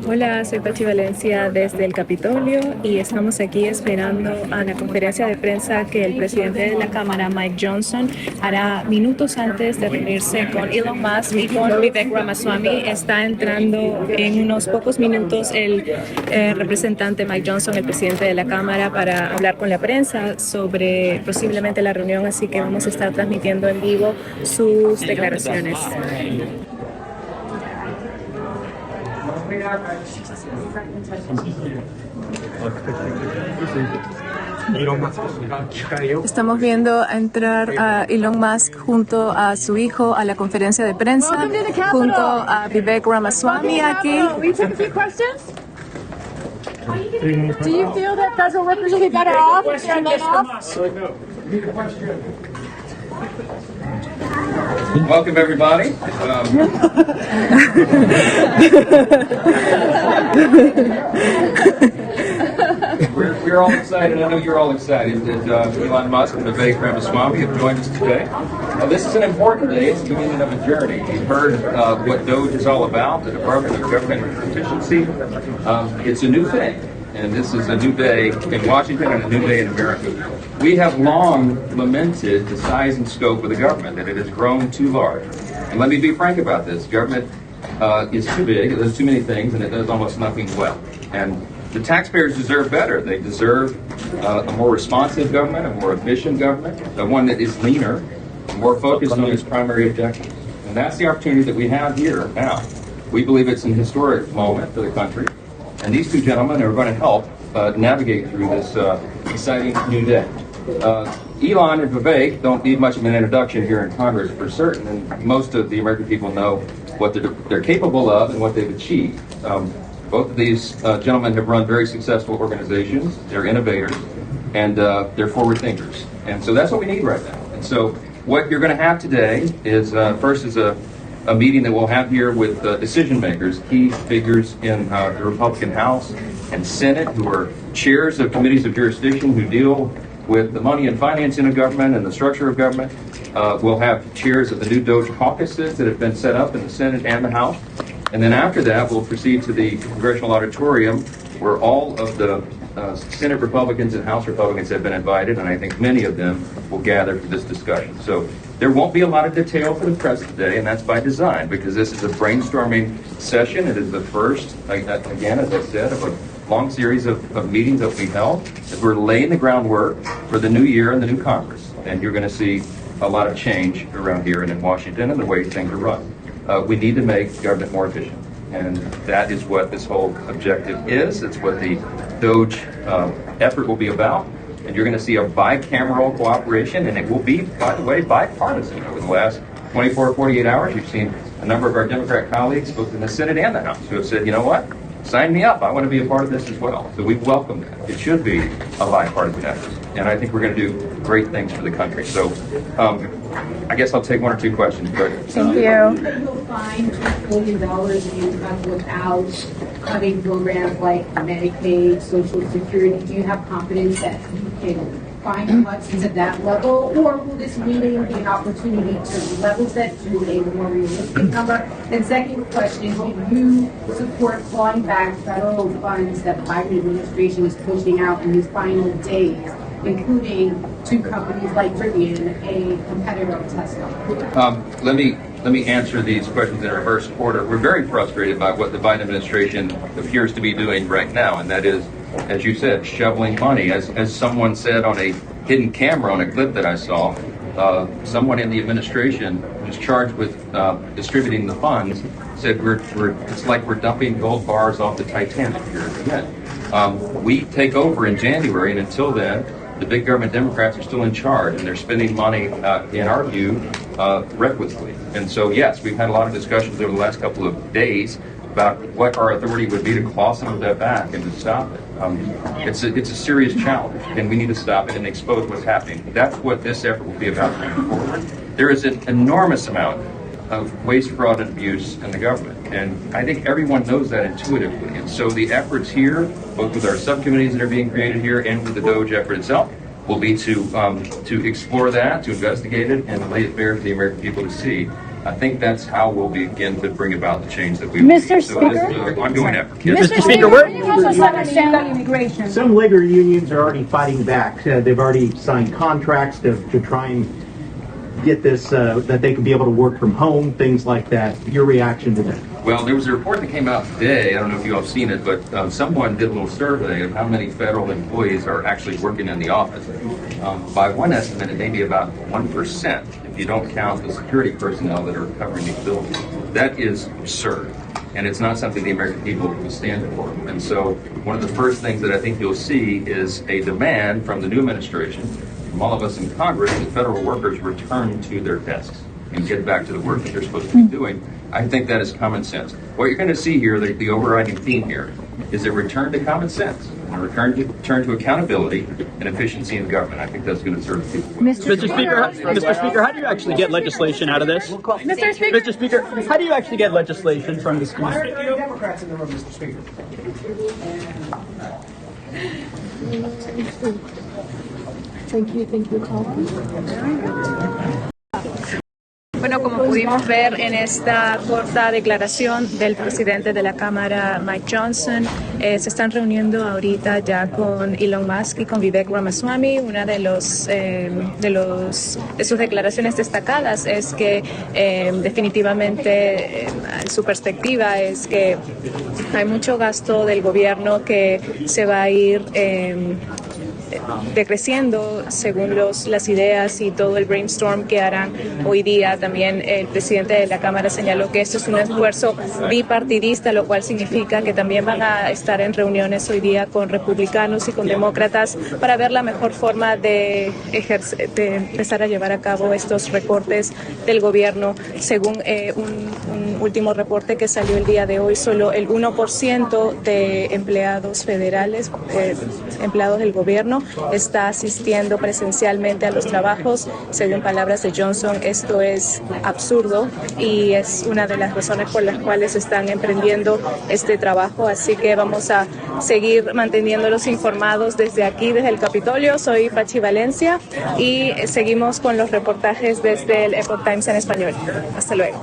Hola, soy Pachi Valencia desde el Capitolio y estamos aquí esperando a la conferencia de prensa que el presidente de la Cámara, Mike Johnson, hará minutos antes de reunirse con Elon Musk y con Vivek Ramaswamy. Está entrando en unos pocos minutos el representante Mike Johnson, el presidente de la Cámara, para hablar con la prensa sobre posiblemente la reunión, así que vamos a estar transmitiendo en vivo sus declaraciones. Estamos viendo entrar a Elon Musk junto a su hijo a la conferencia de prensa, junto a Vivek Ramaswamy aquí. Do you feel that federal workers will be better off if they're laid off? Welcome, everybody. We're all excited. I know you're all excited that Elon Musk and Vivek Ramaswamy have joined us today. This is an important day. It's the beginning of a journey. You've heard what DOGE is all about, the Department of Government Efficiency. It's a new thing, and this is a new day in Washington and a new day in America. We have long lamented the size and scope of the government, that it has grown too large. And let me be frank about this. Government is too big, it does too many things, and it does almost nothing well. And the taxpayers deserve better. They deserve a more responsive government, a more efficient government, one that is leaner, more focused on its primary objectives. And that's the opportunity that we have here now. We believe it's an historic moment for the country. And these two gentlemen are going to help navigate through this exciting new day. Elon and Vivek don't need much of an introduction here in Congress for certain, and most of the American people know what they're capable of and what they've achieved. Both of these gentlemen have run very successful organizations. They're innovators, and they're forward thinkers. And so that's what we need right now. And so what you're going to have today is first is a meeting that we'll have here with decision makers, key figures in the Republican House and Senate, who are chairs of committees of jurisdiction who deal with the money and financing of government and the structure of government. We'll have chairs of the new DOGE caucuses that have been set up in the Senate and the House. And then after that, we'll proceed to the Congressional Auditorium, where all of the Senate Republicans and House Republicans have been invited, and I think many of them will gather for this discussion. So there won't be a lot of detail for the press today, and that's by design, because this is a brainstorming session. It is the first, again, as I said, of a long series of meetings that we held as we're laying the groundwork for the new year and the new Congress. And you're going to see a lot of change around here and in Washington and the way things are run. We need to make government more efficient. And that is what this whole objective is. It's what the DOGE effort will be about. And you're going to see a bicameral cooperation, and it will be, by the way, bipartisan. Over the last 24 or 48 hours, you've seen a number of our Democrat colleagues, both in the Senate and the House, who have said, you know what? Sign me up. I want to be a part of this as well. So we welcome that. It should be a bipartisan effort. And I think we're going to do great things for the country. So I guess I'll take one or two questions. Thank you. You'll find $2 billion in income without cutting programs like Medicaid, Social Security. Do you have confidence that you can find cuts to that level, or will this meeting be an opportunity to level set to a more realistic number? And second question, do you support clawing back federal funds that the Biden administration is pushing out in these final days, including to companies like Rivian, a competitor of Tesla? Let me answer these questions in reverse order. We're very frustrated by what the Biden administration appears to be doing right now, and that is, as you said, shoveling money. As someone said on a hidden camera on a clip that I saw, someone in the administration who's charged with distributing the funds said it's like we're dumping gold bars off the Titanic here again. We take over in January, and until then, the big government Democrats are still in charge, and they're spending money, in our view, recklessly. And so, yes, we've had a lot of discussions over the last couple of days about what our authority would be to claw some of that back and to stop it. It's a serious challenge, and we need to stop it and expose what's happening. That's what this effort will be about moving forward. There is an enormous amount of waste, fraud, and abuse in the government, and I think everyone knows that intuitively. And so the efforts here, both with our subcommittees that are being created here and with the DOGE effort itself, will be to explore that, to investigate it, and lay it bare for the American people to see. I think that's how we'll begin to bring about the change that we Mr. need. So this is Speaker? an ongoing effort. Mr. Speaker, help us understand that immigration. Some labor unions are already fighting back. They've already signed contracts to try and get this, that they can be able to work from home, things like that. Your reaction to that? Well, there was a report that came out today. I don't know if you all have seen it, but someone did a little survey of how many federal employees are actually working in the office. By one estimate, it may be about 1% if you don't count the security personnel that are covering these buildings. That is absurd. And it's not something the American people will stand for. And so one of the first things that I think you'll see is a demand from the new administration, from all of us in Congress, that federal workers return to their desks and get back to the work that they're supposed to be doing. I think that is common sense. What you're going to see here, the overriding theme here, is a return to common sense, and a return to accountability and efficiency in government. I think that's going to serve the people well. Mr. Speaker, how do you actually get legislation out of this? Mr. Speaker, how do you actually get legislation from this committee? There are Democrats in the room, Mr. Speaker. Thank you, Bueno, como pudimos ver en esta corta declaración del presidente de la Cámara, Mike Johnson, se están reuniendo ahorita ya con Elon Musk y con Vivek Ramaswamy. Una de sus declaraciones destacadas es que definitivamente su perspectiva es que hay mucho gasto del gobierno que se va a ir decreciendo según las ideas y todo el brainstorm que harán hoy día. También el presidente de la Cámara señaló que esto es un esfuerzo bipartidista, lo cual significa que también van a estar en reuniones hoy día con republicanos y con demócratas para ver la mejor forma de empezar a llevar a cabo estos recortes del gobierno. Según un último reporte que salió el día de hoy, solo el 1% de empleados federales, empleados del gobierno, está asistiendo presencialmente a los trabajos. Según palabras de Johnson, esto es absurdo y es una de las razones por las cuales están emprendiendo este trabajo. Así que vamos a seguir manteniéndolos informados desde aquí, desde el Capitolio. Soy Pachi Valencia y seguimos con los reportajes desde el Epoch Times en español. Hasta luego.